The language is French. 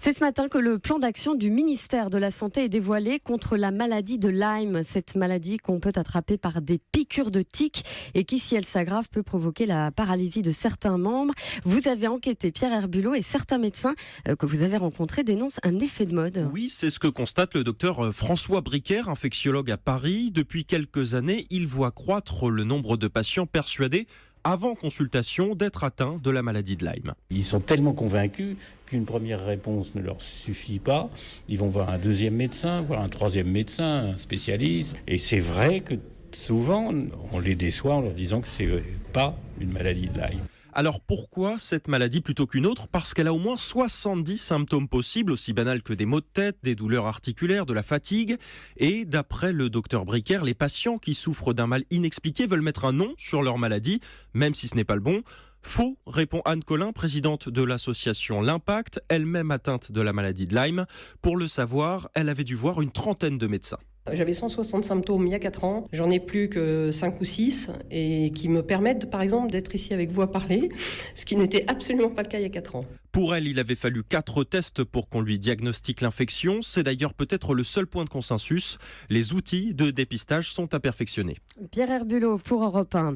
C'est ce matin que le plan d'action du ministère de la Santé est dévoilé contre la maladie de Lyme. Cette maladie qu'on peut attraper par des piqûres de tiques et qui, si elle s'aggrave, peut provoquer la paralysie de certains membres. Vous avez enquêté, Pierre Herbulot, et certains médecins que vous avez rencontrés dénoncent un effet de mode. Oui, c'est ce que constate le docteur François Briquer, infectiologue à Paris. Depuis quelques années, il voit croître le nombre de patients persuadés avant consultation d'être atteints de la maladie de Lyme. Ils sont tellement convaincus qu'une première réponse ne leur suffit pas. Ils vont voir un deuxième médecin, voir un troisième médecin, un spécialiste. Et c'est vrai que souvent, on les déçoit en leur disant que c'est pas une maladie de Lyme. Alors pourquoi cette maladie plutôt qu'une autre ? Parce qu'elle a au moins 70 symptômes possibles, aussi banals que des maux de tête, des douleurs articulaires, de la fatigue. Et d'après le docteur Briquer, les patients qui souffrent d'un mal inexpliqué veulent mettre un nom sur leur maladie, même si ce n'est pas le bon. Faux, répond Anne Collin, présidente de l'association L'Impact, elle-même atteinte de la maladie de Lyme. Pour le savoir, elle avait dû voir une trentaine de médecins. J'avais 160 symptômes il y a 4 ans, j'en ai plus que 5 ou 6 et qui me permettent par exemple d'être ici avec vous à parler, ce qui n'était absolument pas le cas il y a 4 ans. Pour elle, il avait fallu 4 tests pour qu'on lui diagnostique l'infection. C'est d'ailleurs peut-être le seul point de consensus. Les outils de dépistage sont à perfectionner. Pierre Herbulot pour Europe 1.